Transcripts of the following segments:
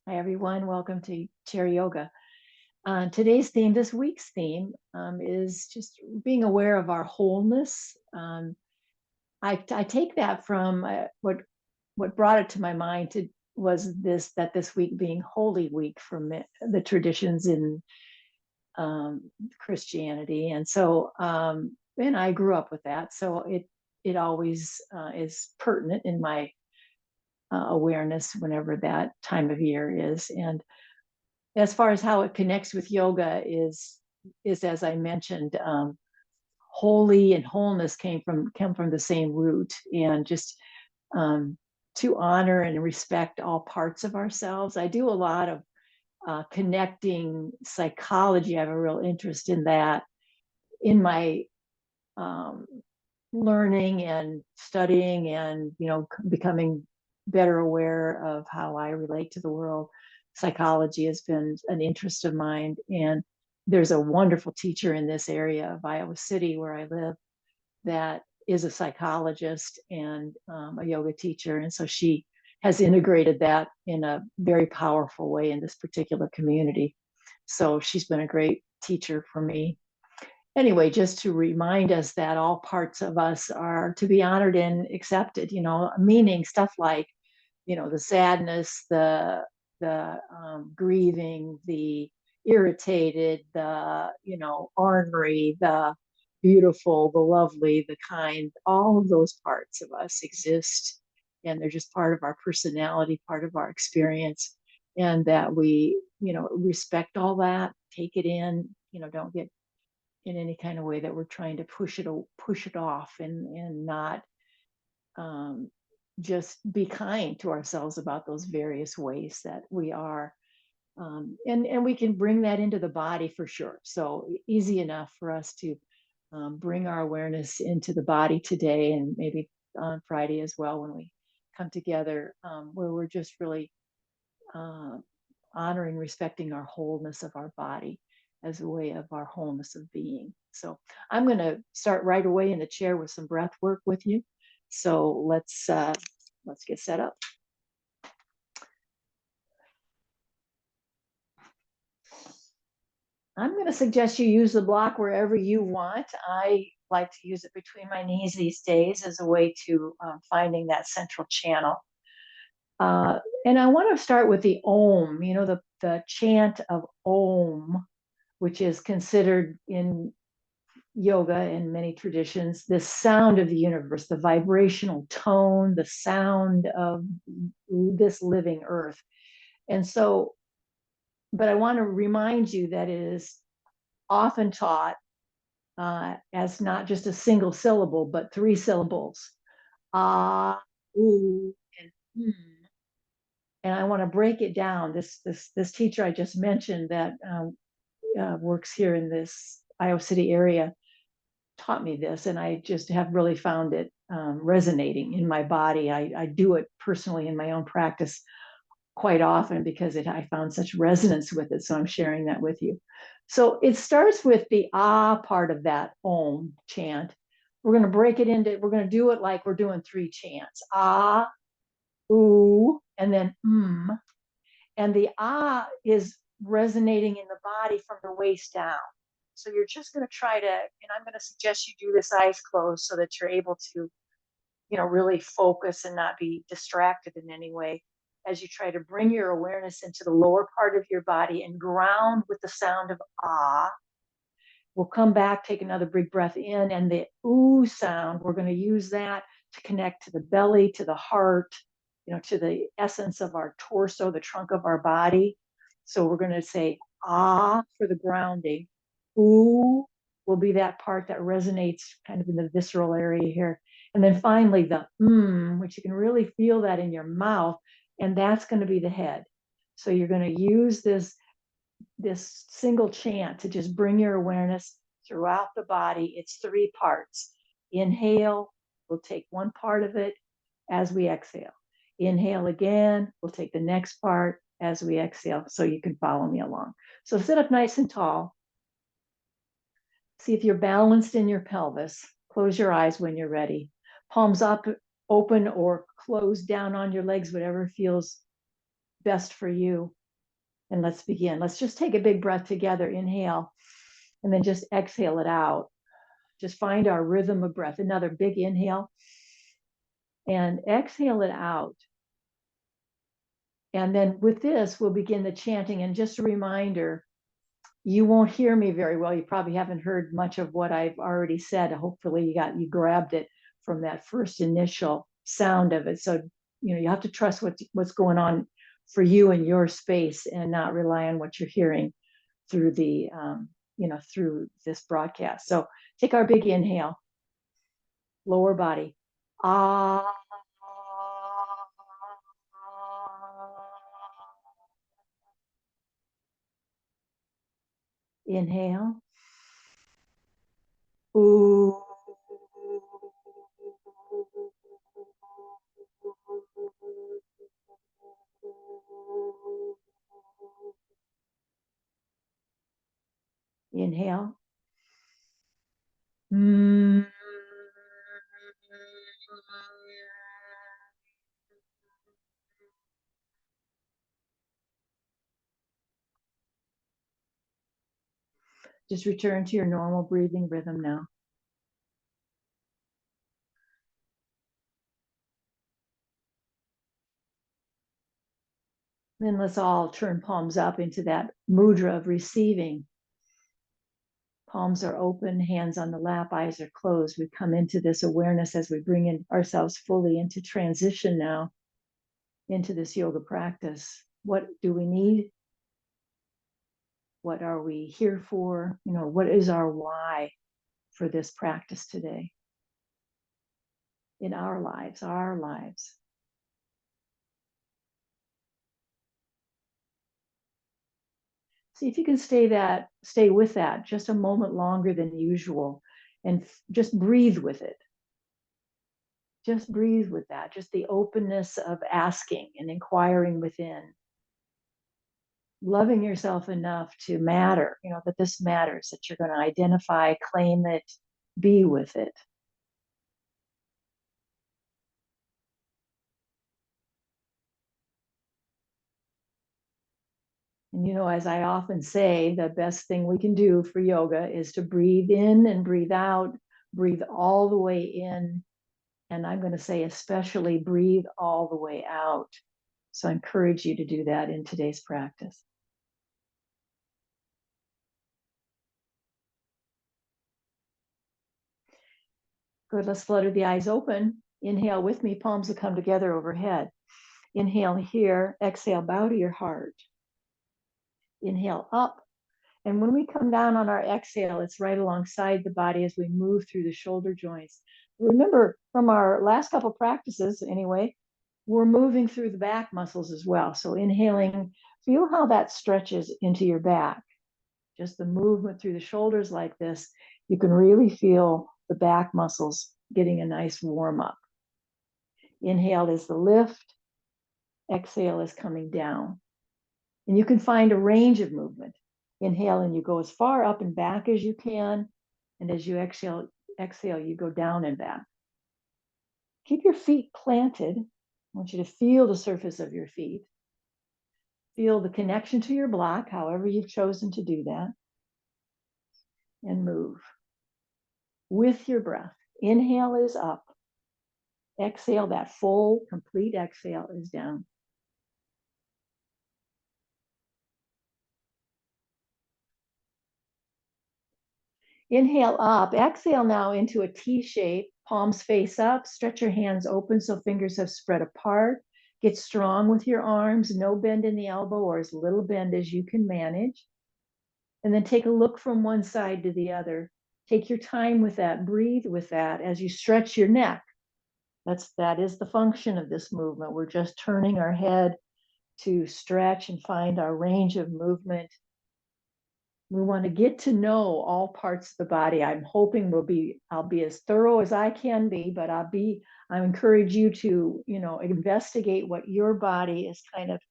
Hi, everyone. Welcome to Chair Yoga. Today's theme, this week's theme, is just being aware of our wholeness. I take that from what brought it to my mind was this week being Holy Week from the traditions in Christianity, and I grew up with that, so it always is pertinent in my awareness whenever that time of year is. And as far as how it connects with yoga is as I mentioned, holy and wholeness come from the same root, and just um, to honor and respect all parts of ourselves. I do a lot of connecting psychology. I have a real interest in that in my um, learning and studying, and becoming better aware of how I relate to the world. Psychology has been an interest of mine, and there's a wonderful teacher in this area of Iowa City where I live that is a psychologist and a yoga teacher, and so she has integrated that in a very powerful way in this particular community. So she's been a great teacher for me. Anyway, just to remind us that all parts of us are to be honored and accepted, meaning stuff like, the sadness, the grieving, the irritated, the, ornery, the beautiful, the lovely, the kind, all of those parts of us exist. And they're just part of our personality, part of our experience. And that we, respect all that, take it in, don't get in any kind of way that we're trying to push it off, and not um, just be kind to ourselves about those various ways that we are. And we can bring that into the body for sure. So easy enough for us to bring our awareness into the body today, and maybe on Friday as well when we come together, where we're just really uh, honoring, respecting our wholeness of our body as a way of our wholeness of being. So I'm going to start right away in the chair with some breath work with you. So let's get set up. I'm going to suggest you use the block wherever you want. I like to use it between my knees these days as a way to finding that central channel. And I want to start with the Om, the chant of Om, which is considered in yoga in many traditions the sound of the universe, the vibrational tone, the sound of this living earth. And so, but I want to remind you that it is often taught as not just a single syllable, but three syllables. Ah, ooh, and And I want to break it down. This teacher I just mentioned that works here in this Iowa City area taught me this, and I just have really found it resonating in my body. I do it personally in my own practice quite often because I found such resonance with it. So I'm sharing that with you. So it starts with the ah part of that Om chant. We're going to break it into, we're going to do it like we're doing three chants: ah, ooh, and then And the ah is resonating in the body from the waist down. So you're just going to try to, and I'm going to suggest you do this eyes closed so that you're able to, really focus and not be distracted in any way as you try to bring your awareness into the lower part of your body and ground with the sound of ah. We'll come back, take another big breath in, and the ooh sound, we're going to use that to connect to the belly, to the heart, to the essence of our torso, the trunk of our body. So we're going to say ah for the grounding. Ooh will be that part that resonates kind of in the visceral area here. And then finally the which you can really feel that in your mouth, and that's going to be the head. So you're going to use this single chant to just bring your awareness throughout the body. It's three parts. Inhale, we'll take one part of it as we exhale. Inhale again, we'll take the next part as we exhale, so you can follow me along. So sit up nice and tall. See if you're balanced in your pelvis. Close your eyes when you're ready. Palms up, open, or closed down on your legs, whatever feels best for you. And let's begin. Let's just take a big breath together. Inhale, and then just exhale it out. Just find our rhythm of breath. Another big inhale and exhale it out. And then with this, we'll begin the chanting. And just a reminder, you won't hear me very well. You probably haven't heard much of what I've already said. Hopefully you grabbed it from that first initial sound of it. So, you have to trust what's going on for you in your space and not rely on what you're hearing through through this broadcast. So take our big inhale, lower body. Ah. Inhale. Ooh. Inhale. Mm. Just return to your normal breathing rhythm now. Then let's all turn palms up into that mudra of receiving. Palms are open, hands on the lap, eyes are closed. We come into this awareness as we bring in ourselves fully into transition now, into this yoga practice. What do we need? What are we here for? What is our why for this practice today in our lives, See if you can stay with that just a moment longer than usual and just breathe with it. Just breathe with that, just the openness of asking and inquiring within. Loving yourself enough to matter, that this matters, that you're going to identify, claim it, be with it. And as I often say, the best thing we can do for yoga is to breathe in and breathe out, breathe all the way in. And I'm going to say, especially breathe all the way out. So I encourage you to do that in today's practice. Good, let's flutter the eyes open. Inhale with me, palms will come together overhead. Inhale here, exhale, bow to your heart. Inhale up. And when we come down on our exhale, it's right alongside the body as we move through the shoulder joints. Remember from our last couple practices anyway, we're moving through the back muscles as well. So inhaling, feel how that stretches into your back. Just the movement through the shoulders like this, you can really feel the back muscles getting a nice warm up. Inhale is the lift, exhale is coming down. And you can find a range of movement. Inhale and you go as far up and back as you can. And as you exhale, you go down and back. Keep your feet planted. I want you to feel the surface of your feet. Feel the connection to your block, however you've chosen to do that. And move with your breath. Inhale is up. Exhale, that full, complete exhale is down. Inhale up. Exhale now into a T shape. Palms face up. Stretch your hands open so fingers have spread apart. Get strong with your arms. No bend in the elbow or as little bend as you can manage. And then take a look from one side to the other. Take your time with that. Breathe with that as you stretch your neck. That is the function of this movement. We're just turning our head to stretch and find our range of movement. We want to get to know all parts of the body. I'm hoping I'll be as thorough as I can be, but I encourage you to, investigate what your body is kind of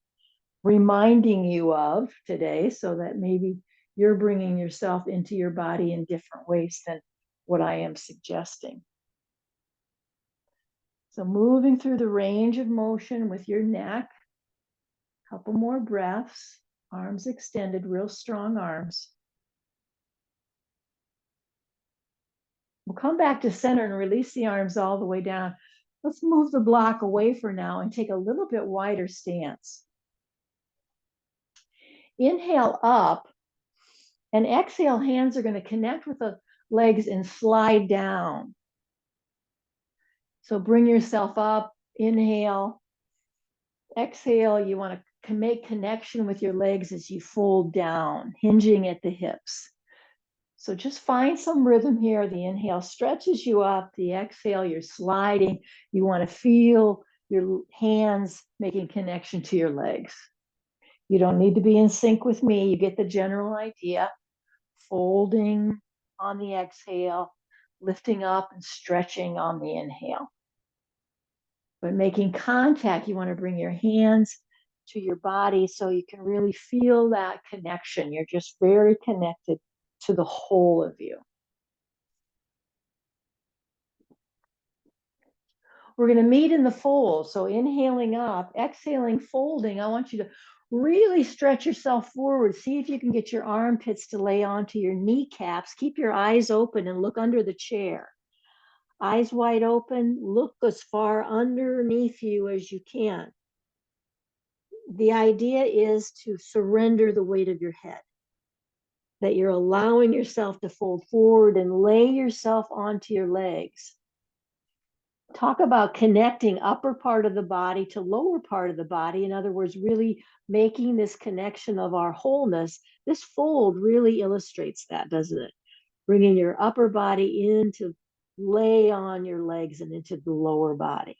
reminding you of today so that maybe you're bringing yourself into your body in different ways than what I am suggesting. So moving through the range of motion with your neck, Couple more breaths, arms extended, real strong arms. We'll come back to center and release the arms all the way down. Let's move the block away for now and take a little bit wider stance. Inhale up, and exhale, hands are going to connect with the legs and slide down. So bring yourself up, inhale. Exhale, you want to make connection with your legs as you fold down, hinging at the hips. So just find some rhythm here. The inhale stretches you up. The exhale, you're sliding. You want to feel your hands making connection to your legs. You don't need to be in sync with me. You get the general idea. Folding on the exhale, lifting up and stretching on the inhale. But making contact, you want to bring your hands to your body so you can really feel that connection. You're just very connected to the whole of you. We're going to meet in the fold. So inhaling up, exhaling, folding. I want you to really stretch yourself forward. See if you can get your armpits to lay onto your kneecaps. Keep your eyes open and look under the chair. Eyes wide open, look as far underneath you as you can. The idea is to surrender the weight of your head, that you're allowing yourself to fold forward and lay yourself onto your legs. Talk about connecting upper part of the body to lower part of the body. In other words, really making this connection of our wholeness. This fold really illustrates that, doesn't it? Bringing your upper body in to lay on your legs and into the lower body.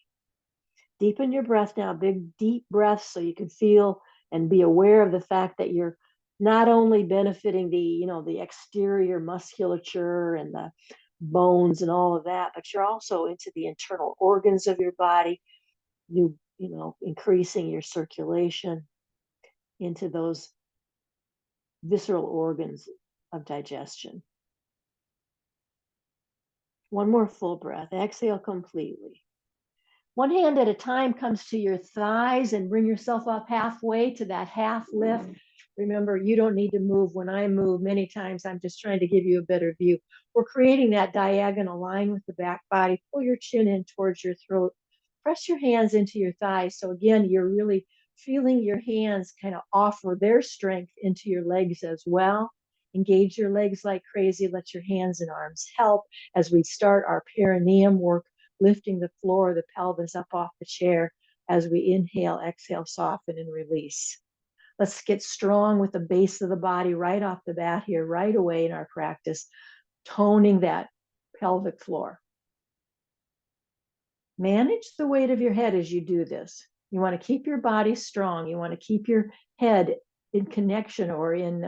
Deepen your breath now, big deep breaths so you can feel and be aware of the fact that you're not only benefiting the exterior musculature and the bones and all of that, but you're also into the internal organs of your body, increasing your circulation into those visceral organs of digestion. One more full breath. Exhale completely. One hand at a time comes to your thighs and bring yourself up halfway to that half lift. Remember, you don't need to move. When I move many times, I'm just trying to give you a better view. We're creating that diagonal line with the back body. Pull your chin in towards your throat. Press your hands into your thighs. So again, you're really feeling your hands kind of offer their strength into your legs as well. Engage your legs like crazy. Let your hands and arms help as we start our perineum work, lifting the floor, the pelvis up off the chair as we inhale, exhale, soften, and release. Let's get strong with the base of the body right off the bat here, right away in our practice, toning that pelvic floor. Manage the weight of your head as you do this. You want to keep your body strong. You want to keep your head in connection or in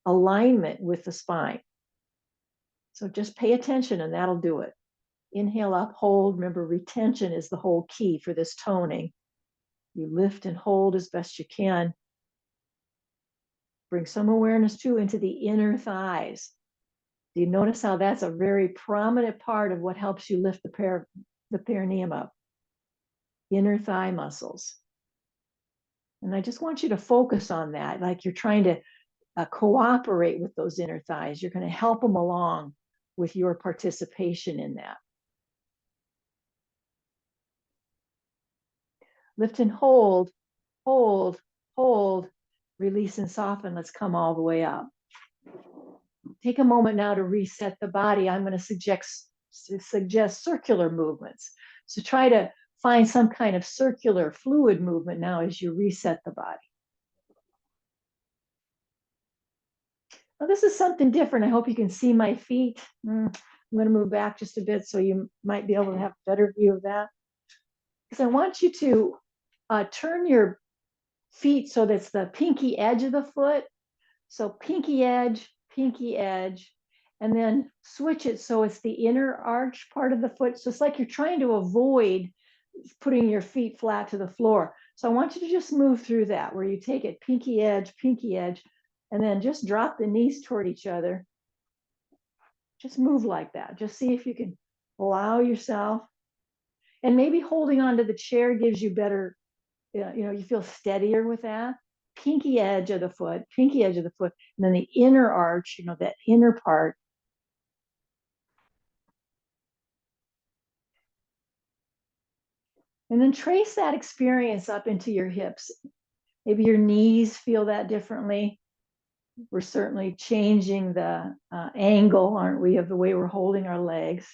alignment with the spine. So just pay attention and that'll do it. Inhale up, hold. Remember, retention is the whole key for this toning. You lift and hold as best you can. Bring some awareness too into the inner thighs. Do you notice how that's a very prominent part of what helps you lift the perineum up? Inner thigh muscles. And I just want you to focus on that, like you're trying to cooperate with those inner thighs. You're going to help them along with your participation in that. Lift and hold, hold, hold, release and soften. Let's come all the way up. Take a moment now to reset the body. I'm going to suggest circular movements. So try to find some kind of circular fluid movement now as you reset the body. Now this is something different. I hope you can see my feet. I'm going to move back just a bit so you might be able to have a better view of that. Because I want you to turn your feet so that's the pinky edge of the foot. So pinky edge, and then switch it so it's the inner arch part of the foot. So it's like you're trying to avoid putting your feet flat to the floor. So I want you to just move through that where you take it pinky edge, and then just drop the knees toward each other. Just move like that. Just see if you can allow yourself. And maybe holding onto the chair gives you better Yeah, you feel steadier with that. Pinky edge of the foot, pinky edge of the foot, and then the inner arch, that inner part. And then trace that experience up into your hips. Maybe your knees feel that differently. We're certainly changing the angle, aren't we, of the way we're holding our legs.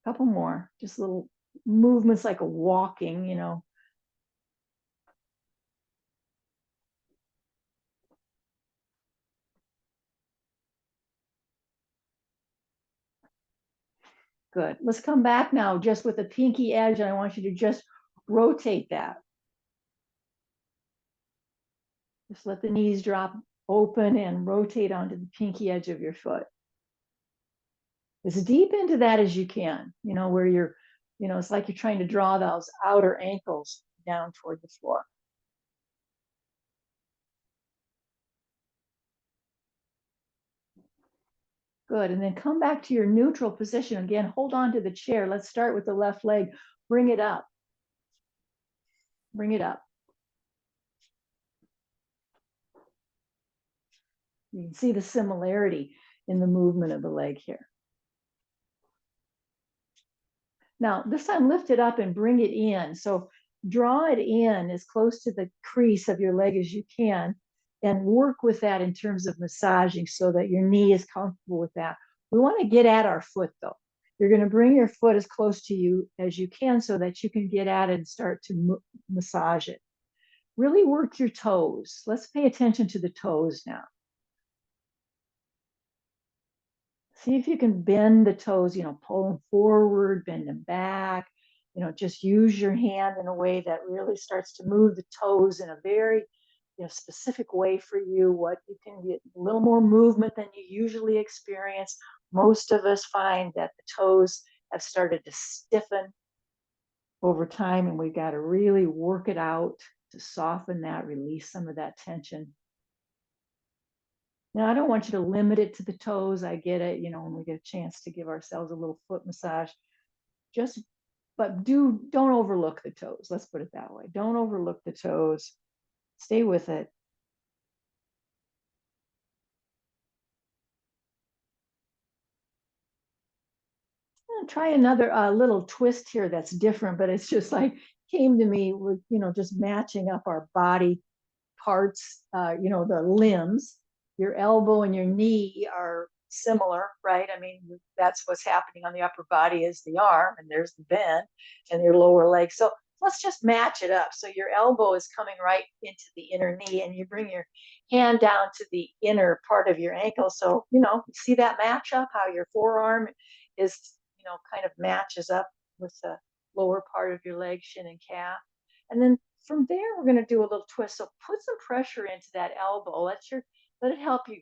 A couple more, just little movements like a walking. Good. Let's come back now just with the pinky edge, and I want you to just rotate that. Just let the knees drop open and rotate onto the pinky edge of your foot. As deep into that as you can, where it's like you're trying to draw those outer ankles down toward the floor. Good. And then come back to your neutral position. Again, hold on to the chair. Let's start with the left leg. Bring it up. Bring it up. You can see the similarity in the movement of the leg here. Now, this time lift it up and bring it in. So draw it in as close to the crease of your leg as you can and work with that in terms of massaging so that your knee is comfortable with that. We want to get at our foot though. You're going to bring your foot as close to you as you can so that you can get at it and start to massage it. Really work your toes. Let's pay attention to the toes now. See if you can bend the toes, pull them forward, bend them back, just use your hand in a way that really starts to move the toes in a very, specific way for you. What you can get a little more movement than you usually experience. Most of us find that the toes have started to stiffen over time, and we've got to really work it out to soften that, release some of that tension. Now, I don't want you to limit it to the toes. I get it, when we get a chance to give ourselves a little foot massage. But don't overlook the toes. Let's put it that way. Don't overlook the toes. Stay with it. Try another little twist here that's different, but it's just like came to me with, just matching up our body parts, the limbs. Your elbow and your knee are similar, right? I mean, that's what's happening on the upper body is the arm, and there's the bend, and your lower leg. So let's just match it up. So your elbow is coming right into the inner knee, and you bring your hand down to the inner part of your ankle. So, see that match up, how your forearm is, kind of matches up with the lower part of your leg, shin and calf. And then from there, we're going to do a little twist. So put some pressure into that elbow. Let it help you,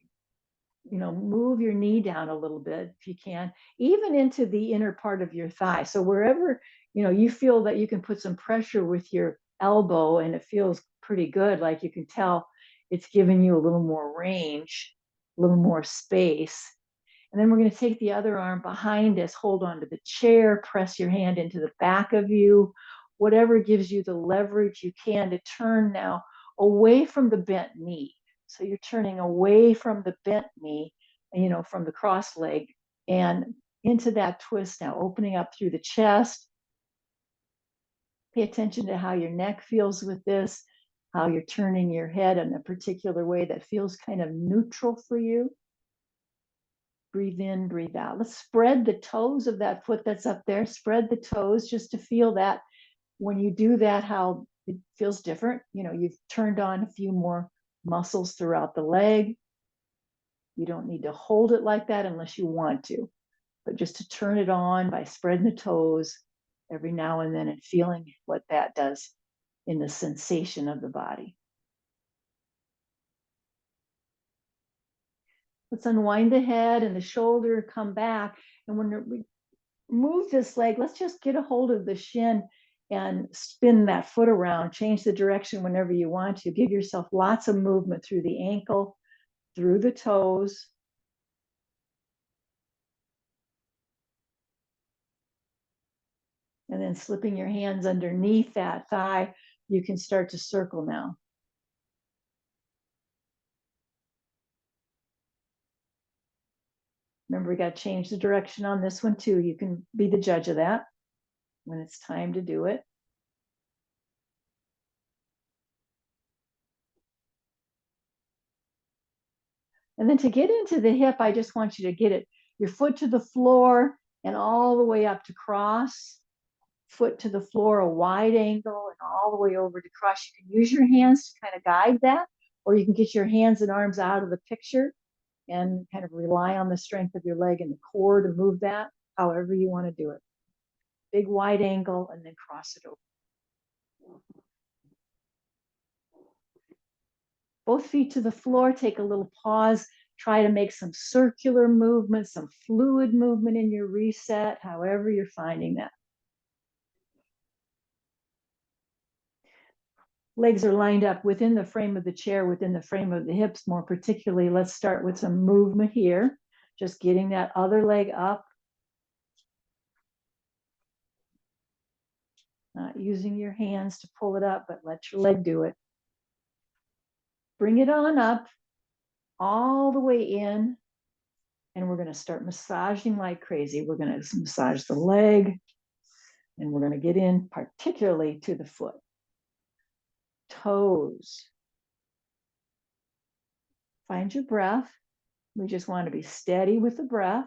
move your knee down a little bit if you can, even into the inner part of your thigh. So wherever, you feel that you can put some pressure with your elbow and it feels pretty good, like you can tell it's giving you a little more range, a little more space. And then we're going to take the other arm behind us, hold onto the chair, press your hand into the back of you, whatever gives you the leverage you can to turn now away from the bent knee. So you're turning away from the bent knee, from the cross leg and into that twist now, opening up through the chest. Pay attention to how your neck feels with this, how you're turning your head in a particular way that feels kind of neutral for you. Breathe in, breathe out. Let's spread the toes of that foot that's up there. Spread the toes just to feel that when you do that, how it feels different. You've turned on a few more muscles throughout the leg. You don't need to hold it like that unless you want to, but just to turn it on by spreading the toes every now and then and feeling what that does in the sensation of the body. Let's unwind the head and the shoulder, come back. And when we move this leg, let's just get a hold of the shin and spin that foot around, change the direction whenever you want to. Give yourself lots of movement through the ankle, through the toes. And then slipping your hands underneath that thigh, you can start to circle now. Remember, we got to change the direction on this one too. You can be the judge of that when it's time to do it. And then to get into the hip, I just want you to get it, your foot to the floor and all the way up to cross, foot to the floor, a wide angle, and all the way over to cross. You can use your hands to kind of guide that, or you can get your hands and arms out of the picture and kind of rely on the strength of your leg and the core to move that, however you want to do it. Big wide angle and then cross it over. Both feet to the floor, take a little pause, try to make some circular movement, some fluid movement in your reset, however you're finding that. Legs are lined up within the frame of the chair, within the frame of the hips more particularly. Let's start with some movement here. Just getting that other leg up. Not using your hands to pull it up, but let your leg do it. Bring it on up, all the way in. And we're going to start massaging like crazy. We're going to massage the leg, and we're going to get in particularly to the foot. Toes. Find your breath. We just want to be steady with the breath.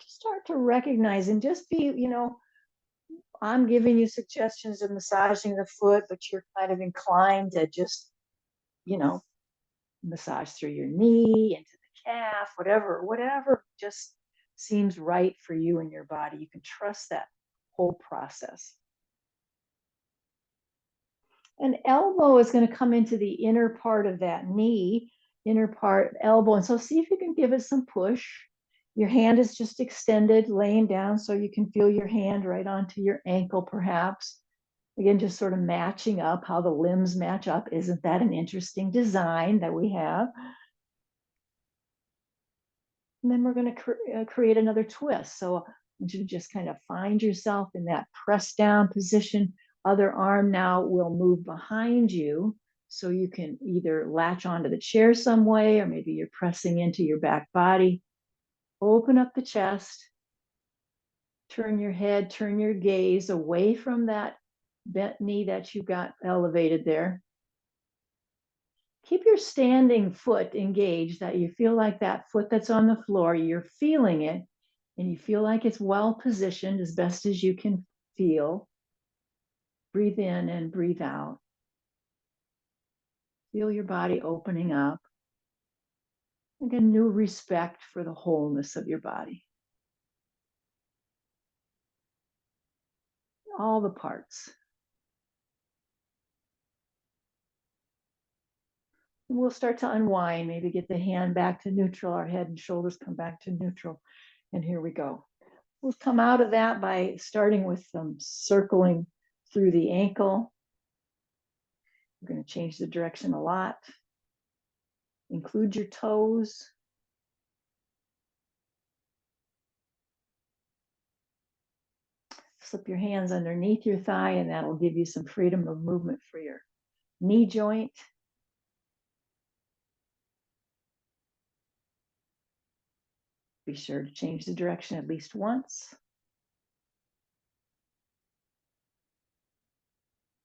Just start to recognize and just be, I'm giving you suggestions of massaging the foot, but you're kind of inclined to just, massage through your knee, into the calf, whatever just seems right for you and your body. You can trust that whole process. An elbow is going to come into the inner part of that knee, inner part elbow. And so see if you can give it some push. Your hand is just extended, laying down, so you can feel your hand right onto your ankle, perhaps. Again, just sort of matching up how the limbs match up. Isn't that an interesting design that we have? And then we're going to create another twist. So I want you to just kind of find yourself in that press down position. Other arm now will move behind you. So you can either latch onto the chair some way, or maybe you're pressing into your back body. Open up the chest. Turn your head, turn your gaze away from that bent knee that you got elevated there. Keep your standing foot engaged, that you feel like that foot that's on the floor, you're feeling it, and you feel like it's well positioned as best as you can feel. Breathe in and breathe out. Feel your body opening up. Again, new respect for the wholeness of your body. All the parts. And we'll start to unwind, maybe get the hand back to neutral, our head and shoulders come back to neutral. And here we go. We'll come out of that by starting with some circling through the ankle. We're going to change the direction a lot. Include your toes. Slip your hands underneath your thigh, and that'll give you some freedom of movement for your knee joint. Be sure to change the direction at least once.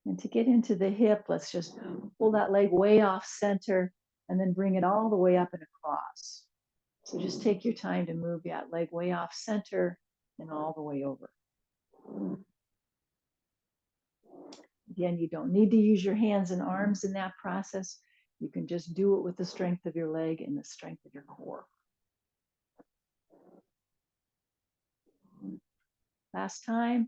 And to get into the hip, let's just pull that leg way off center and then bring it all the way up and across. So just take your time to move that leg way off center and all the way over. Again, you don't need to use your hands and arms in that process. You can just do it with the strength of your leg and the strength of your core. Last time,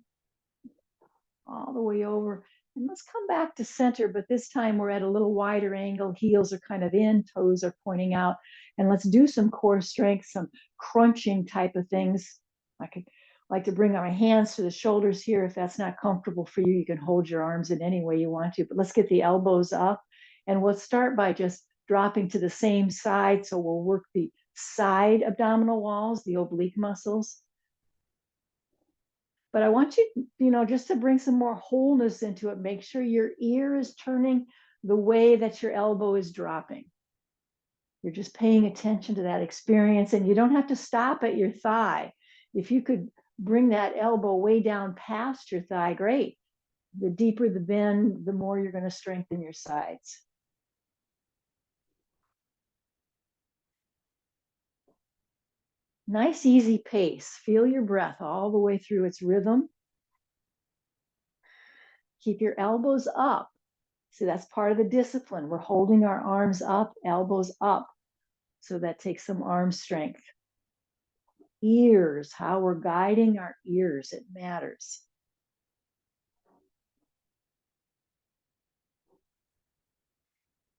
all the way over. And let's come back to center, but this time we're at a little wider angle. Heels are kind of in, toes are pointing out. And let's do some core strength, some crunching type of things. I could like to bring my hands to the shoulders here. If that's not comfortable for you, you can hold your arms in any way you want to, but let's get the elbows up And we'll start by just dropping to the same side. So we'll work the side abdominal walls, the oblique muscles. But I want you, just to bring some more wholeness into it, make sure your ear is turning the way that your elbow is dropping. You're just paying attention to that experience, and you don't have to stop at your thigh. If you could bring that elbow way down past your thigh, great. The deeper the bend, the more you're going to strengthen your sides. Nice, easy pace. Feel your breath all the way through its rhythm. Keep your elbows up. So that's part of the discipline. We're holding our arms up, elbows up. So that takes some arm strength. Ears, how we're guiding our ears, it matters.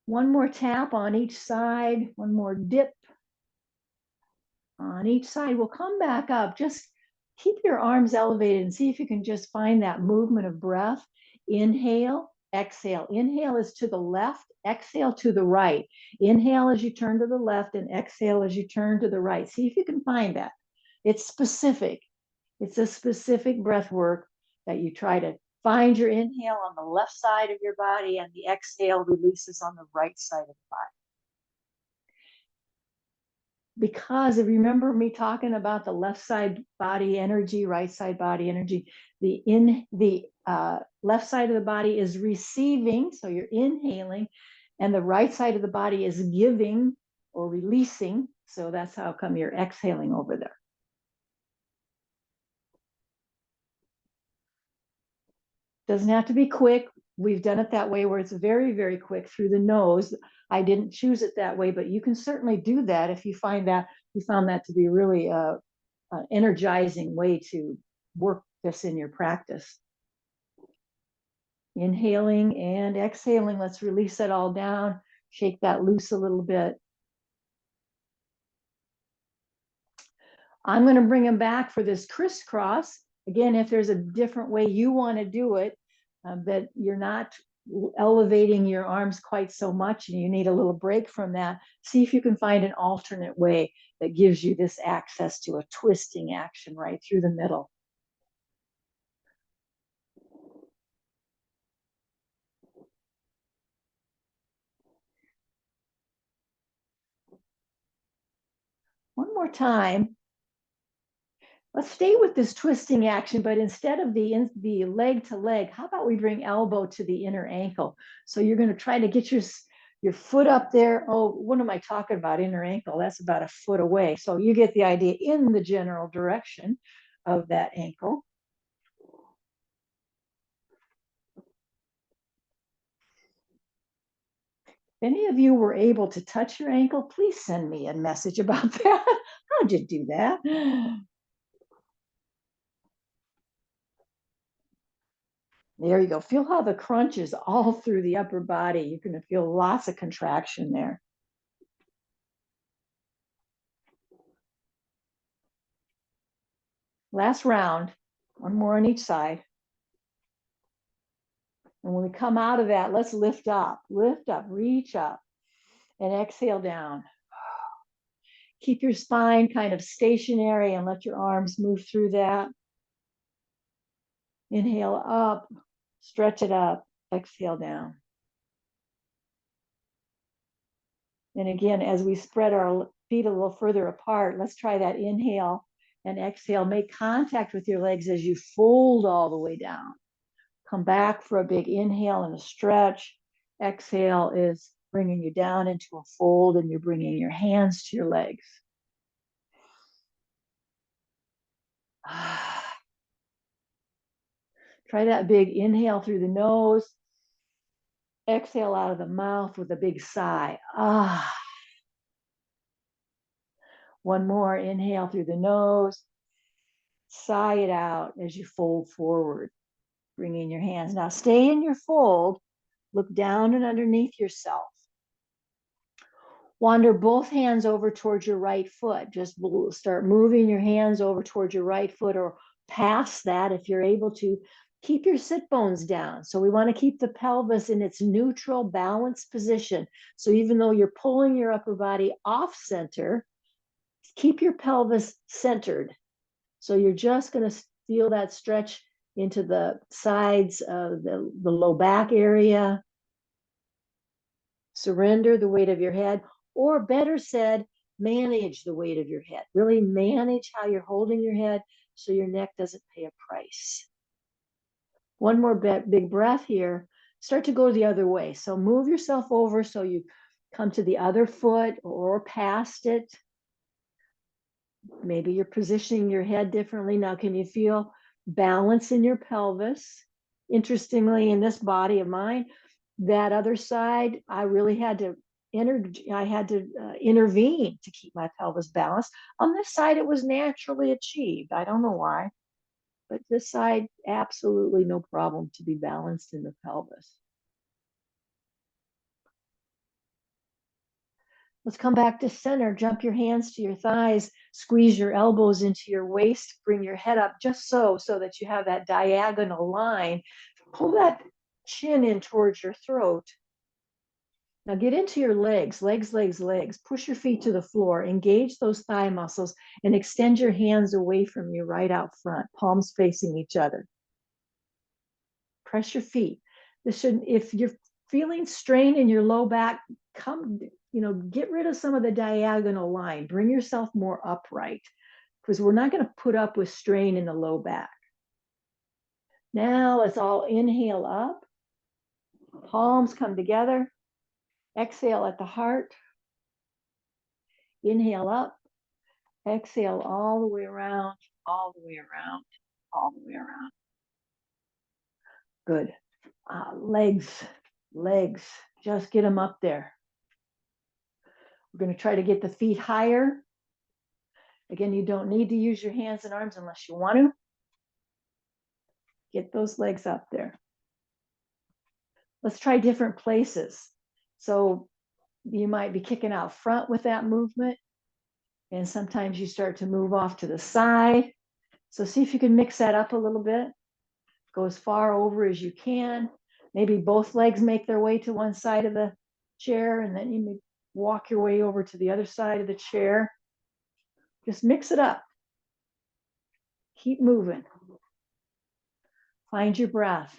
One more tap on each side, one more dip on each side. We'll come back up. Just keep your arms elevated and see if you can just find that movement of breath. Inhale, exhale. Inhale is to the left, exhale to the right. Inhale as you turn to the left and exhale as you turn to the right. See if you can find that. It's specific. It's a specific breath work that you try to find your inhale on the left side of your body and the exhale releases on the right side of the body. Because if you remember me talking about the left side body energy, right side body energy, the left side of the body is receiving, so you're inhaling, and the right side of the body is giving or releasing, so that's how come you're exhaling over there. Doesn't have to be quick. We've done it that way where it's very, very quick through the nose. I didn't choose it that way, but you can certainly do that if you found that to be really an energizing way to work this in your practice. Inhaling and exhaling. Let's release it all down. Shake that loose a little bit. I'm going to bring them back for this crisscross. Again, if there's a different way you want to do it, that you're not elevating your arms quite so much and you need a little break from that, see if you can find an alternate way that gives you this access to a twisting action right through the middle. One more time. Let's stay with this twisting action, but instead of the leg to leg, how about we bring elbow to the inner ankle? So you're going to try to get your foot up there. Oh, what am I talking about? Inner ankle. That's about a foot away. So you get the idea in the general direction of that ankle. If any of you were able to touch your ankle, please send me a message about that. How'd you do that? There you go. Feel how the crunch is all through the upper body. You're going to feel lots of contraction there. Last round, one more on each side. And when we come out of that, let's lift up, reach up, and exhale down. Keep your spine kind of stationary and let your arms move through that. Inhale up, stretch it up, exhale down. And again, as we spread our feet a little further apart, let's try that inhale and exhale. Make contact with your legs as you fold all the way down. Come back for a big inhale and a stretch. Exhale is bringing you down into a fold and you're bringing your hands to your legs. Try that big inhale through the nose. Exhale out of the mouth with a big sigh. One more. Inhale through the nose. Sigh it out as you fold forward. Bring in your hands. Now stay in your fold. Look down and underneath yourself. Wander both hands over towards your right foot. Just start moving your hands over towards your right foot or past that if you're able to. Keep your sit bones down. So we want to keep the pelvis in its neutral, balanced position. So even though you're pulling your upper body off center, keep your pelvis centered. So you're just going to feel that stretch into the sides of the low back area. Surrender the weight of your head, or better said, manage the weight of your head. Really manage how you're holding your head so your neck doesn't pay a price. One more big breath here. Start to go the other way. So move yourself over so you come to the other foot or past it. Maybe you're positioning your head differently. Now, can you feel balance in your pelvis? Interestingly, in this body of mine, that other side, I really had to intervene to keep my pelvis balanced. On this side, it was naturally achieved. I don't know why, but this side, absolutely no problem to be balanced in the pelvis. Let's come back to center. Jump your hands to your thighs, squeeze your elbows into your waist, bring your head up just so that you have that diagonal line. Pull that chin in towards your throat. Now get into your legs, legs, legs, legs. Push your feet to the floor, engage those thigh muscles, and extend your hands away from you right out front, palms facing each other. Press your feet. If you're feeling strain in your low back, get rid of some of the diagonal line. Bring yourself more upright, because we're not going to put up with strain in the low back. Now let's all inhale up. Palms come together. Exhale at the heart. Inhale up. Exhale all the way around, all the way around, all the way around. Good. Legs, legs. Just get them up there. We're going to try to get the feet higher. Again, you don't need to use your hands and arms unless you want to. Get those legs up there. Let's try different places. So you might be kicking out front with that movement. And sometimes you start to move off to the side. So see if you can mix that up a little bit. Go as far over as you can. Maybe both legs make their way to one side of the chair, and then you may walk your way over to the other side of the chair. Just mix it up. Keep moving. Find your breath.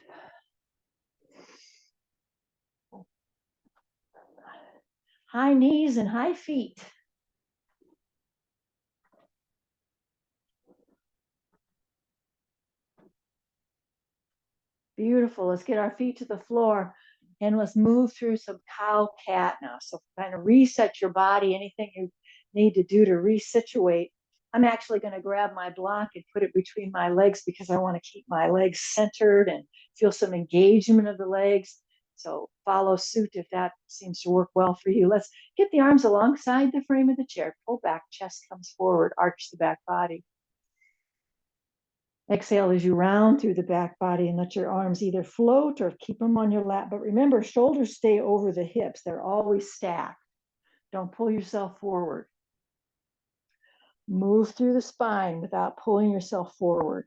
High knees and high feet. Beautiful. Let's get our feet to the floor and let's move through some cow cat now. So kind of reset your body, anything you need to do to resituate. I'm actually going to grab my block and put it between my legs because I want to keep my legs centered and feel some engagement of the legs. So follow suit if that seems to work well for you. Let's get the arms alongside the frame of the chair. Pull back, chest comes forward, arch the back body. Exhale as you round through the back body and let your arms either float or keep them on your lap. But remember, shoulders stay over the hips. They're always stacked. Don't pull yourself forward. Move through the spine without pulling yourself forward.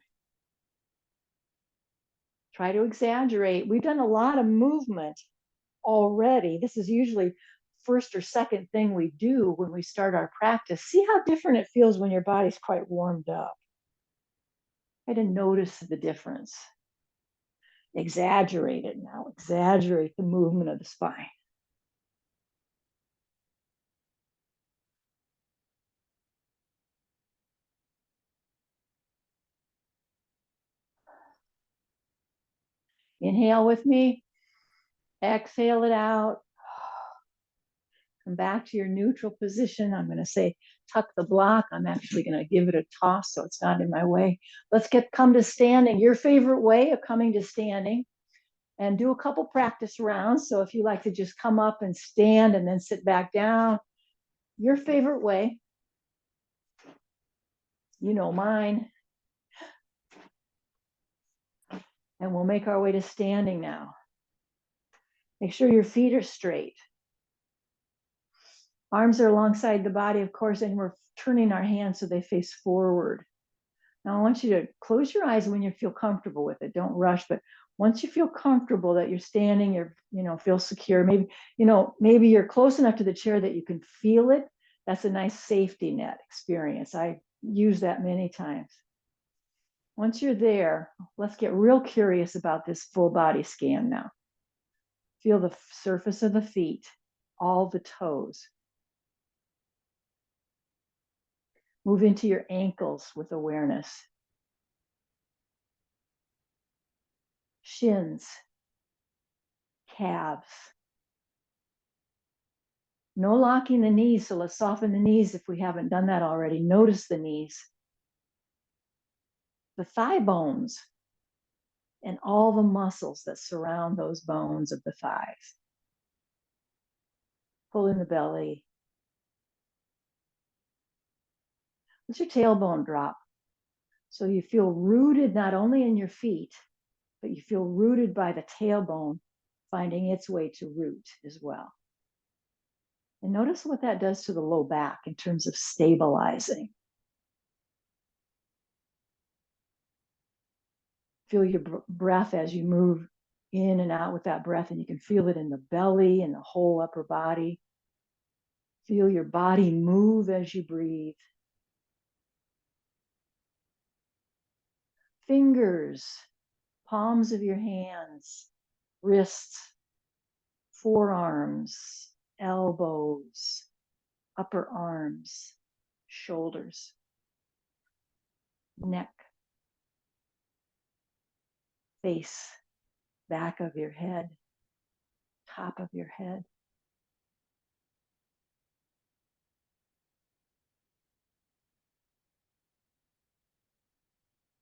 Try to exaggerate. We've done a lot of movement already. This is usually first or second thing we do when we start our practice. See how different it feels when your body's quite warmed up. Try to notice the difference. Exaggerate it now. Exaggerate the movement of the spine. Inhale with me. Exhale it out. Come back to your neutral position. I'm going to say tuck the block. I'm actually going to give it a toss so it's not in my way. Let's come to standing. Your favorite way of coming to standing, and do a couple practice rounds. So if you like to just come up and stand and then sit back down, your favorite way. You know mine. And we'll make our way to standing now. Make sure your feet are straight. Arms are alongside the body, of course, and we're turning our hands so they face forward. Now I want you to close your eyes when you feel comfortable with it. Don't rush, but once you feel comfortable that you're standing, feel secure. Maybe you're close enough to the chair that you can feel it. That's a nice safety net experience. I use that many times. Once you're there, let's get real curious about this full body scan now. Feel the surface of the feet, all the toes. Move into your ankles with awareness. Shins, calves. No locking the knees, so let's soften the knees if we haven't done that already. Notice the knees. The thigh bones and all the muscles that surround those bones of the thighs. Pull in the belly. Let your tailbone drop. So you feel rooted not only in your feet, but you feel rooted by the tailbone finding its way to root as well. And notice what that does to the low back in terms of stabilizing. Feel your breath as you move in and out with that breath, and you can feel it in the belly and the whole upper body. Feel your body move as you breathe. Fingers, palms of your hands, wrists, forearms, elbows, upper arms, shoulders, neck, face, back of your head, top of your head.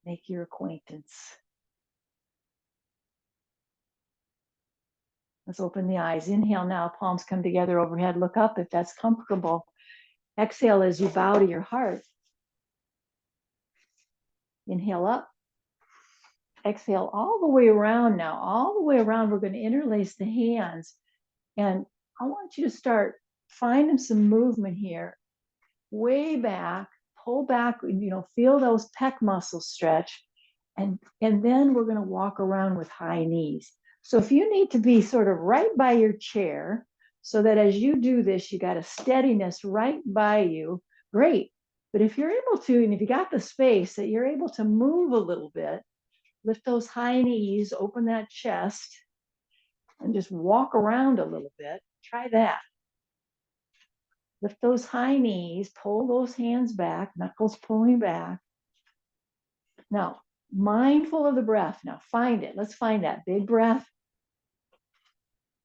Make your acquaintance. Let's open the eyes. Inhale now, palms come together overhead. Look up if that's comfortable. Exhale as you bow to your heart. Inhale up. Exhale all the way around now. All the way around, we're going to interlace the hands. And I want you to start finding some movement here. Way back, pull back, feel those pec muscles stretch. And then we're going to walk around with high knees. So if you need to be sort of right by your chair, so that as you do this, you got a steadiness right by you, great. But if you're able to, and if you got the space that you're able to move a little bit, lift those high knees, open that chest, and just walk around a little bit. Try that. Lift those high knees, pull those hands back, knuckles pulling back. Now, mindful of the breath. Now, find it. Let's find that big breath,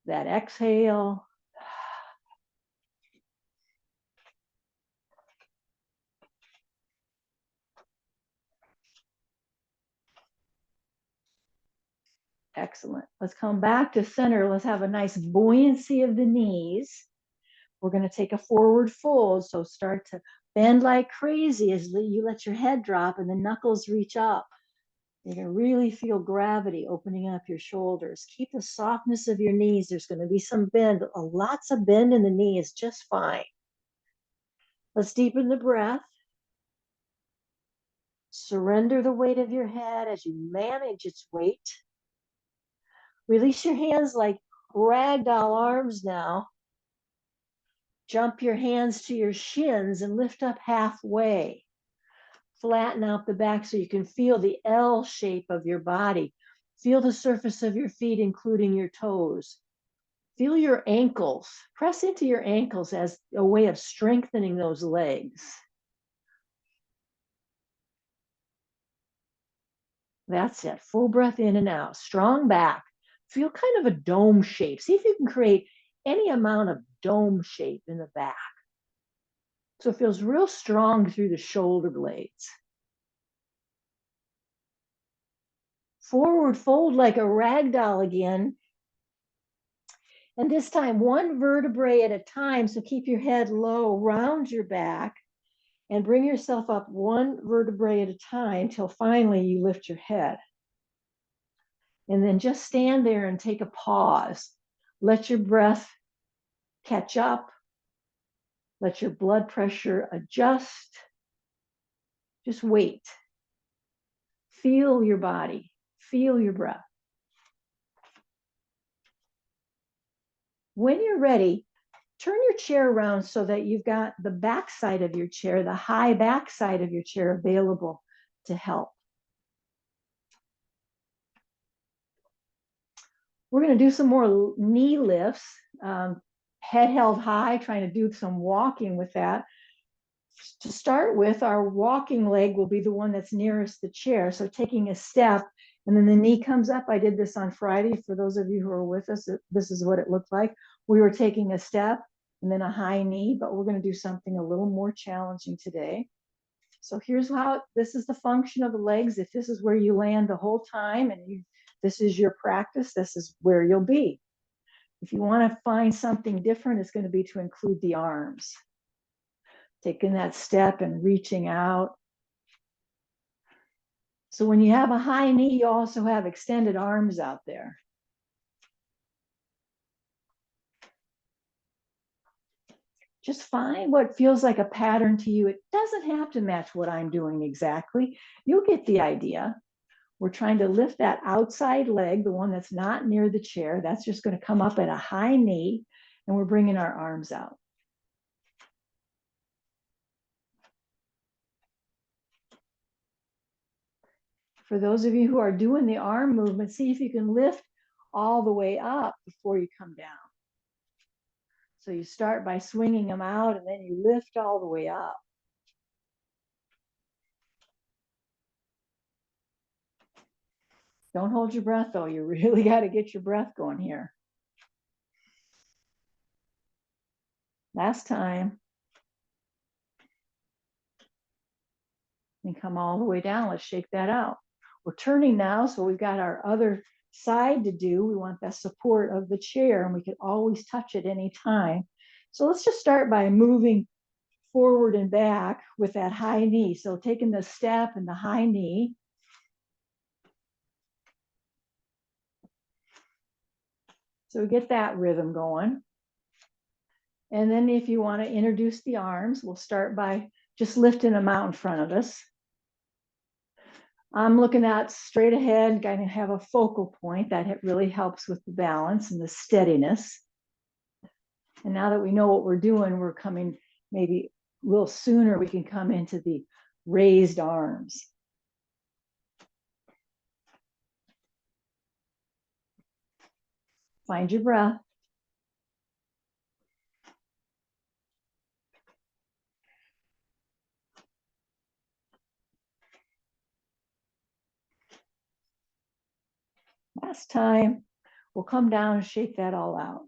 that exhale. Excellent. Let's come back to center. Let's have a nice buoyancy of the knees. We're going to take a forward fold. So start to bend like crazy as you let your head drop and the knuckles reach up. You're going to really feel gravity opening up your shoulders. Keep the softness of your knees. There's going to be some bend. Lots of bend in the knee is just fine. Let's deepen the breath. Surrender the weight of your head as you manage its weight. Release your hands like ragdoll arms now. Jump your hands to your shins and lift up halfway. Flatten out the back so you can feel the L shape of your body. Feel the surface of your feet, including your toes. Feel your ankles. Press into your ankles as a way of strengthening those legs. That's it. Full breath in and out. Strong back. Feel kind of a dome shape. See if you can create any amount of dome shape in the back. So it feels real strong through the shoulder blades. Forward fold like a rag doll again. And this time, one vertebrae at a time. So keep your head low, round your back, and bring yourself up one vertebrae at a time till finally you lift your head. And then just stand there and take a pause. Let your breath catch up. Let your blood pressure adjust. Just wait. Feel your body, feel your breath. When you're ready, turn your chair around so that you've got the back side of your chair, the high back side of your chair available to help. We're going to do some more knee lifts, head held high, trying to do some walking with that. To start with, our walking leg will be the one that's nearest the chair. So taking a step, and then the knee comes up. I did this on Friday. For those of you who are with us, this is what it looked like. We were taking a step and then a high knee, but we're going to do something a little more challenging today. So here's how, this is the function of the legs. If this is where you land the whole time and this is your practice, this is where you'll be. If you want to find something different, it's going to be to include the arms. Taking that step and reaching out. So when you have a high knee, you also have extended arms out there. Just find what feels like a pattern to you. It doesn't have to match what I'm doing exactly. You'll get the idea. We're trying to lift that outside leg, the one that's not near the chair. That's just going to come up at a high knee, and we're bringing our arms out. For those of you who are doing the arm movement, see if you can lift all the way up before you come down. So you start by swinging them out, and then you lift all the way up. Don't hold your breath, though. You really got to get your breath going here. Last time. And come all the way down. Let's shake that out. We're turning now, so we've got our other side to do. We want that support of the chair, and we can always touch it any time. So let's just start by moving forward and back with that high knee. So taking the step and the high knee. So we get that rhythm going. And then if you want to introduce the arms, we'll start by just lifting them out in front of us. I'm looking out straight ahead, kind of have a focal point that really helps with the balance and the steadiness. And now that we know what we're doing, we're coming maybe a little sooner, we can come into the raised arms. Find your breath. Last time, we'll come down and shake that all out.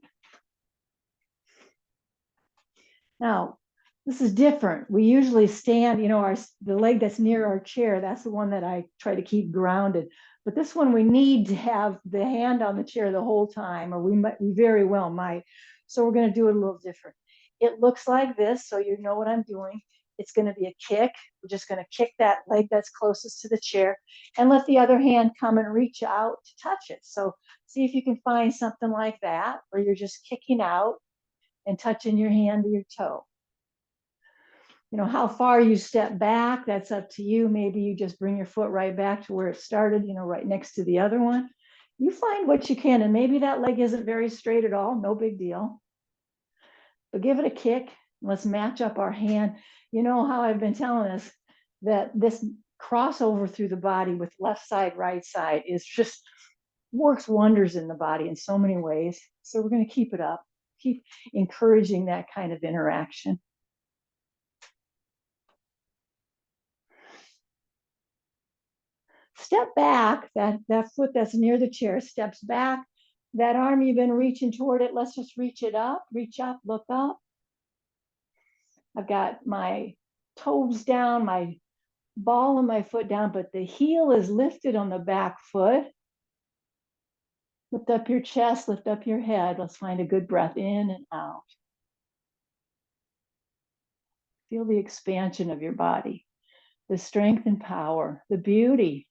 Now, this is different. We usually stand, the leg that's near our chair, that's the one that I try to keep grounded. But this one, we need to have the hand on the chair the whole time, or we very well might. So we're going to do it a little different. It looks like this, so you know what I'm doing. It's going to be a kick. We're just going to kick that leg that's closest to the chair and let the other hand come and reach out to touch it. So see if you can find something like that, where you're just kicking out and touching your hand to your toe. How far you step back, that's up to you. Maybe you just bring your foot right back to where it started, right next to the other one. You find what you can, and maybe that leg isn't very straight at all, no big deal. But give it a kick. Let's match up our hand. You know how I've been telling us that this crossover through the body with left side, right side is just works wonders in the body in so many ways. So we're going to keep it up, keep encouraging that kind of interaction. Step back, that foot that's near the chair steps back. That arm you've been reaching toward it, let's just reach it up, reach up, look up. I've got my toes down, my ball of my foot down, but the heel is lifted on the back foot. Lift up your chest, lift up your head. Let's find a good breath in and out. Feel the expansion of your body, the strength and power, the beauty.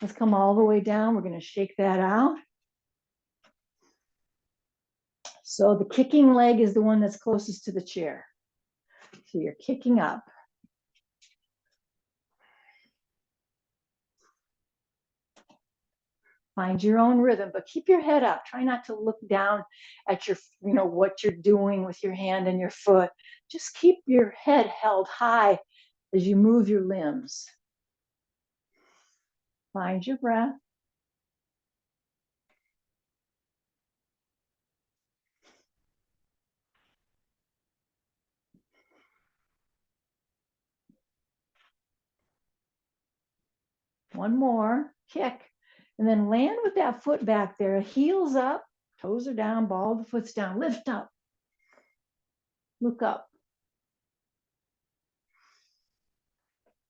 Let's come all the way down. We're going to shake that out. So the kicking leg is the one that's closest to the chair. So you're kicking up. Find your own rhythm, but keep your head up. Try not to look down at your, what you're doing with your hand and your foot. Just keep your head held high as you move your limbs. Find your breath. One more, kick, and then land with that foot back there, heels up, toes are down, ball of the foot's down, lift up, look up.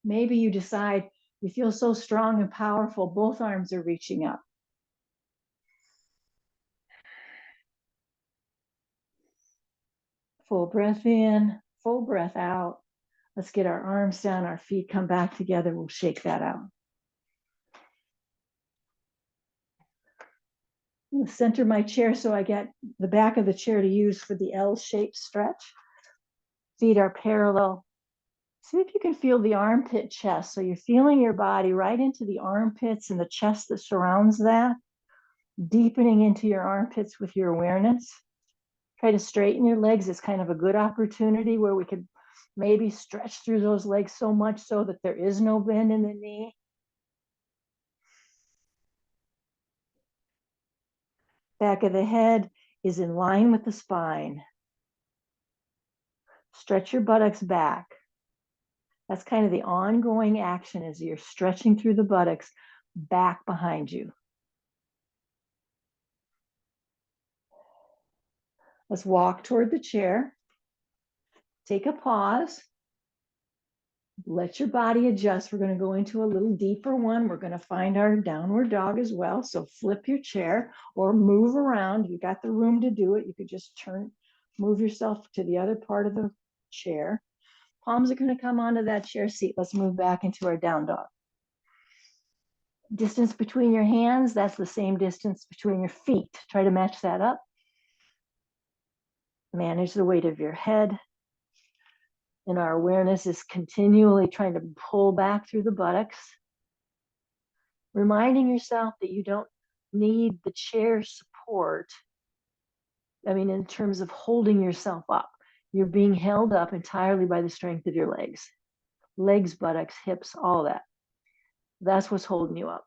Maybe you decide you feel so strong and powerful, both arms are reaching up. Full breath in, full breath out. Let's get our arms down, our feet come back together. We'll shake that out. I'm going to center my chair so I get the back of the chair to use for the L-shaped stretch. Feet are parallel. See if you can feel the armpit chest. So you're feeling your body right into the armpits and the chest that surrounds that, deepening into your armpits with your awareness. Try to straighten your legs. It's kind of a good opportunity where we could maybe stretch through those legs so much so that there is no bend in the knee. Back of the head is in line with the spine. Stretch your buttocks back. That's kind of the ongoing action as you're stretching through the buttocks back behind you. Let's walk toward the chair. Take a pause. Let your body adjust. We're going to go into a little deeper one. We're going to find our downward dog as well. So flip your chair or move around. You got the room to do it. You could just move yourself to the other part of the chair. Palms are going to come onto that chair seat. Let's move back into our down dog. Distance between your hands, that's the same distance between your feet. Try to match that up. Manage the weight of your head. And our awareness is continually trying to pull back through the buttocks. Reminding yourself that you don't need the chair support. I mean, in terms of holding yourself up, you're being held up entirely by the strength of your legs. Legs, buttocks, hips, all that. That's what's holding you up.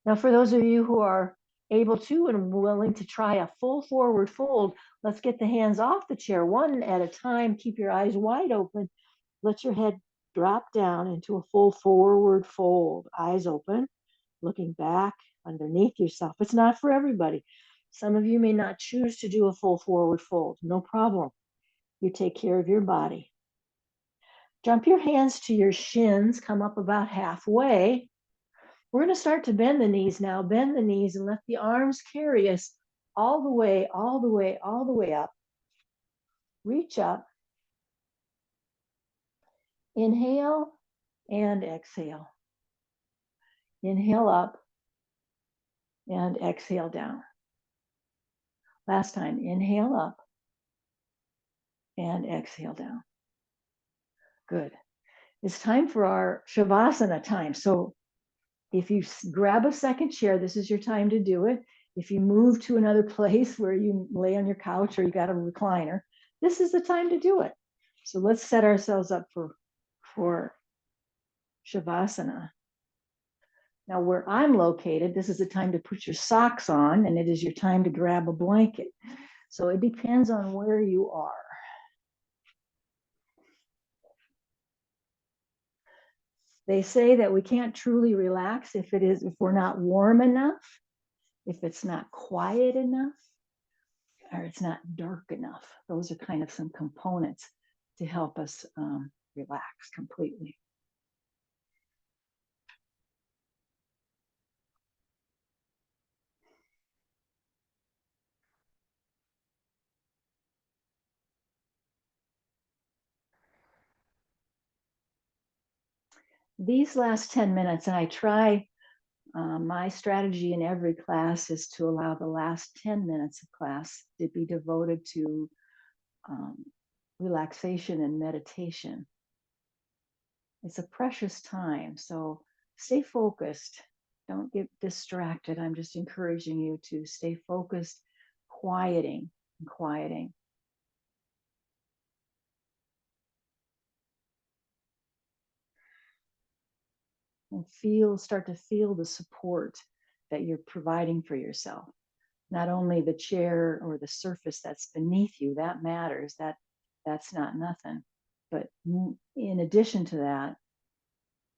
Now, for those of you who are able to and willing to try a full forward fold, let's get the hands off the chair one at a time. Keep your eyes wide open. Let your head drop down into a full forward fold. Eyes open, looking back underneath yourself. It's not for everybody. Some of you may not choose to do a full forward fold. No problem. You take care of your body. Jump your hands to your shins. Come up about halfway. We're going to start to bend the knees now. Bend the knees and let the arms carry us all the way, all the way, all the way up. Reach up. Inhale and exhale. Inhale up and exhale down. Last time, inhale up and exhale down. Good. It's time for our Shavasana time. So if you grab a second chair, this is your time to do it. If you move to another place where you lay on your couch or you got a recliner, this is the time to do it. So let's set ourselves up for Shavasana. Now, where I'm located, this is the time to put your socks on, and it is your time to grab a blanket. So it depends on where you are. They say that we can't truly relax if we're not warm enough, if it's not quiet enough, or it's not dark enough. Those are kind of some components to help us relax completely. These last 10 minutes, and I try, my strategy in every class is to allow the last 10 minutes of class to be devoted to relaxation and meditation. It's a precious time. So stay focused. Don't get distracted. I'm just encouraging you to stay focused, quieting and quieting. And start to feel the support that you're providing for yourself. Not only the chair or the surface that's beneath you, that matters. That's not nothing. But in addition to that,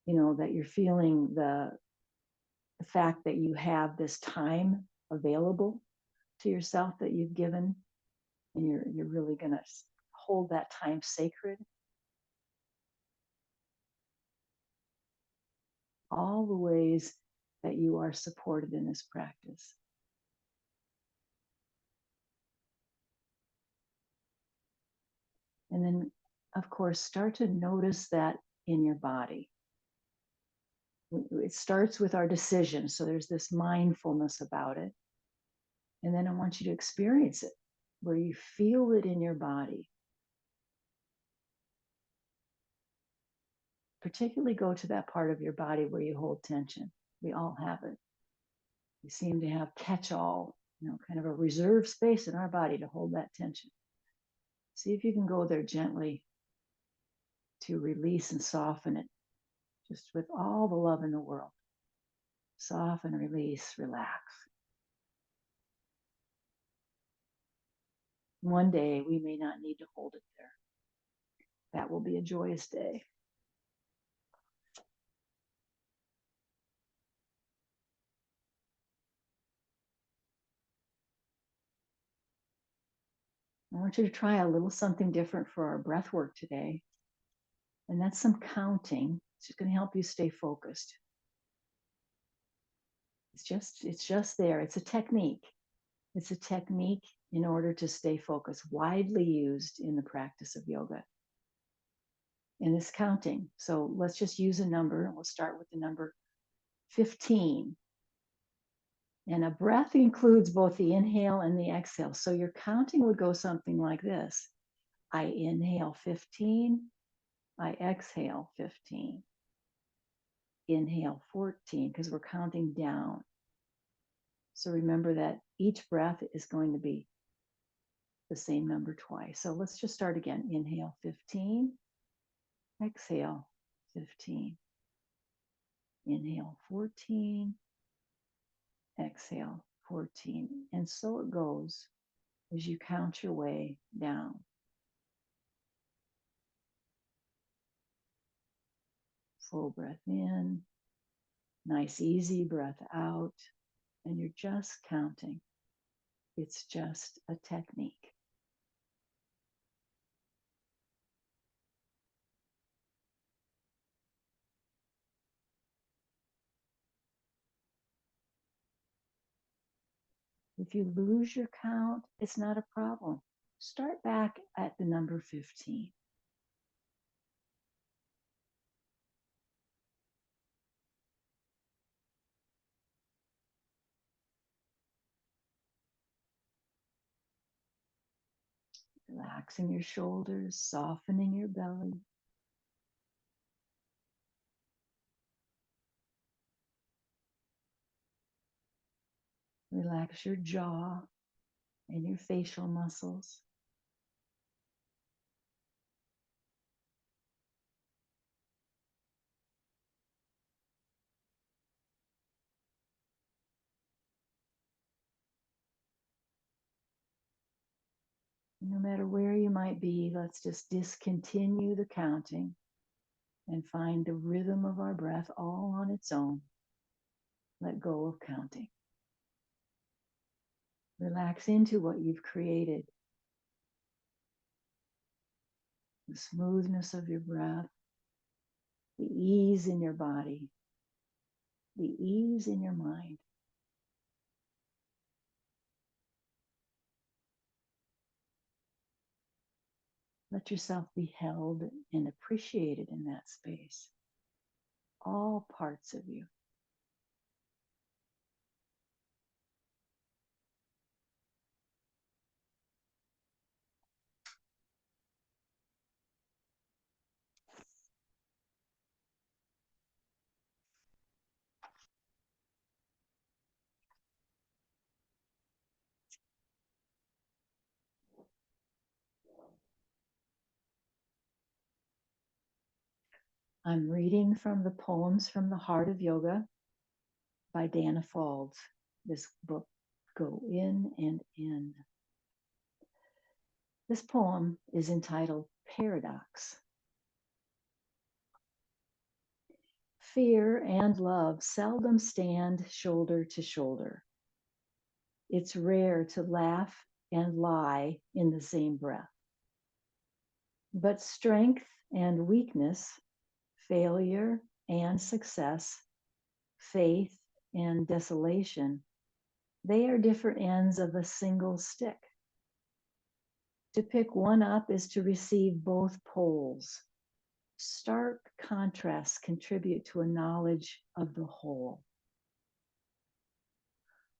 that you're feeling the fact that you have this time available to yourself that you've given, and you're really going to hold that time sacred. All the ways that you are supported in this practice. And then, of course, start to notice that in your body. It starts with our decision. So there's this mindfulness about it. And then I want you to experience it, where you feel it in your body. Particularly go to that part of your body where you hold tension. We all have it. We seem to have catch-all, kind of a reserve space in our body to hold that tension. See if you can go there gently to release and soften it, just with all the love in the world. Soften, release, relax. One day we may not need to hold it there. That will be a joyous day. I want you to try a little something different for our breath work today. And that's some counting. It's just going to help you stay focused. It's just there. It's a technique. It's a technique in order to stay focused, widely used in the practice of yoga. And it's counting. So let's just use a number. We'll start with the number 15. And a breath includes both the inhale and the exhale. So your counting would go something like this. I inhale 15. I exhale 15. Inhale 14, because we're counting down. So remember that each breath is going to be the same number twice. So let's just start again. Inhale 15. Exhale 15. Inhale 14. Exhale 14. And so it goes as you count your way down. Full breath in. Nice, easy breath out. And you're just counting. It's just a technique. If you lose your count, it's not a problem. Start back at the number 15. Relaxing your shoulders, softening your belly. Relax your jaw and your facial muscles. No matter where you might be, let's just discontinue the counting and find the rhythm of our breath all on its own. Let go of counting. Relax into what you've created. The smoothness of your breath, the ease in your body, the ease in your mind. Let yourself be held and appreciated in that space. All parts of you. I'm reading from the Poems from the Heart of Yoga by Dana Falls. This book, Go In and In. This poem is entitled Paradox. Fear and love seldom stand shoulder to shoulder. It's rare to laugh and lie in the same breath. But strength and weakness, failure and success, faith and desolation, they are different ends of a single stick. To pick one up is to receive both poles. Stark contrasts contribute to a knowledge of the whole.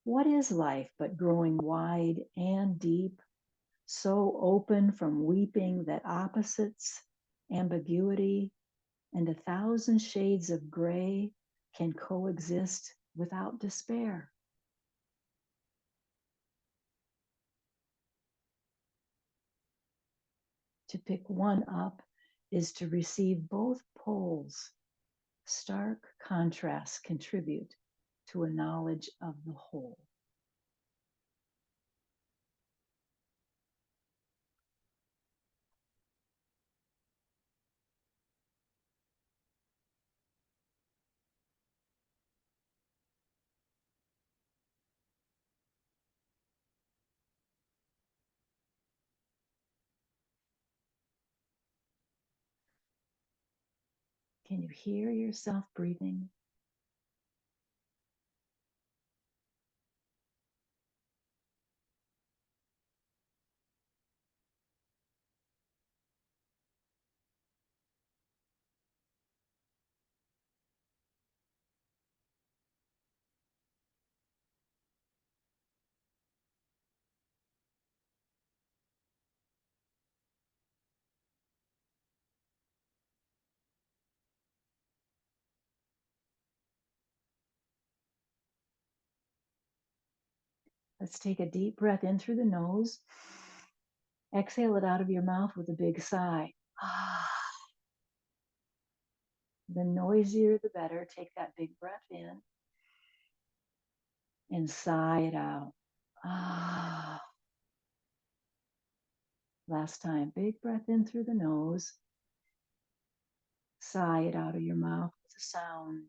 What is life but growing wide and deep, so open from weeping that opposites, ambiguity, and 1,000 shades of gray can coexist without despair? To pick one up is to receive both poles. Stark contrasts contribute to a knowledge of the whole. Can you hear yourself breathing? Let's take a deep breath in through the nose. Exhale it out of your mouth with a big sigh. The noisier, the better. Take that big breath in and sigh it out. Last time, big breath in through the nose. Sigh it out of your mouth with a sound.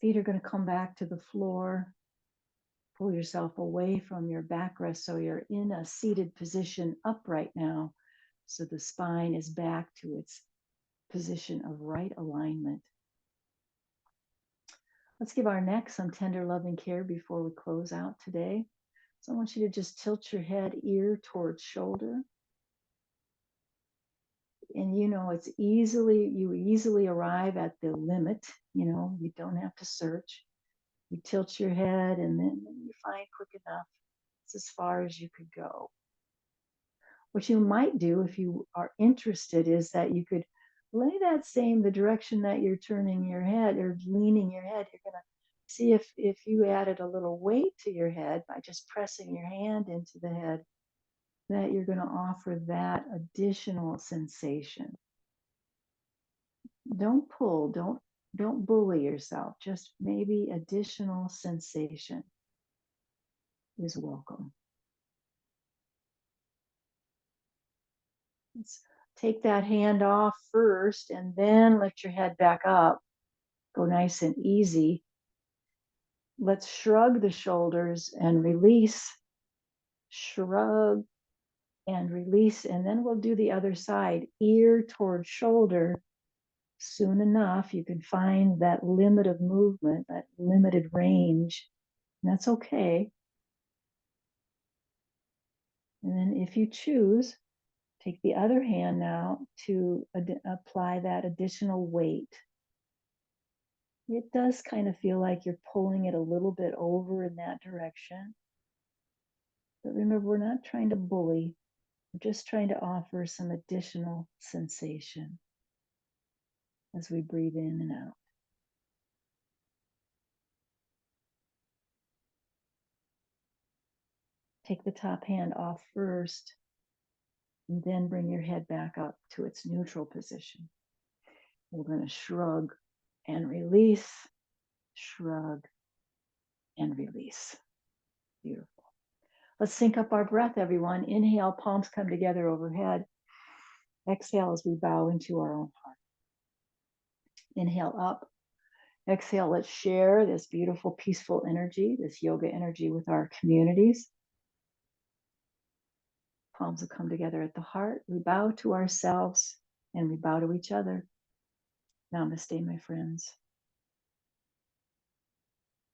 Feet are going to come back to the floor. Pull yourself away from your backrest so you're in a seated position upright now. So the spine is back to its position of right alignment. Let's give our neck some tender loving care before we close out today. So I want you to just tilt your head ear towards shoulder. And you easily arrive at the limit. You don't have to search. You tilt your head and then you find quick enough. It's as far as you could go. What you might do if you are interested is that you could lay the direction that you're turning your head or leaning your head. You're going to see if you added a little weight to your head by just pressing your hand into the head, that you're going to offer that additional sensation. Don't pull, don't bully yourself. Just maybe additional sensation is welcome. Let's take that hand off first and then lift your head back up. Go nice and easy. Let's shrug the shoulders and release. Shrug and release. And then we'll do the other side, ear towards shoulder. Soon enough, you can find that limit of movement, that limited range. And that's okay. And then if you choose, take the other hand now to apply that additional weight. It does kind of feel like you're pulling it a little bit over in that direction. But remember, we're not trying to bully. We're just trying to offer some additional sensation as we breathe in and out. Take the top hand off first And then bring your head back up to its neutral position. We're going to shrug and release, shrug and release. Beautiful. Let's sync up our breath, everyone. Inhale, palms come together overhead. Exhale as we bow into our own heart. Inhale up. Exhale, let's share this beautiful, peaceful energy, this yoga energy with our communities. Palms will come together at the heart. We bow to ourselves and we bow to each other. Namaste, my friends.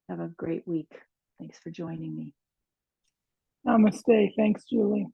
Have a great week. Thanks for joining me. Namaste. Thanks, Julie.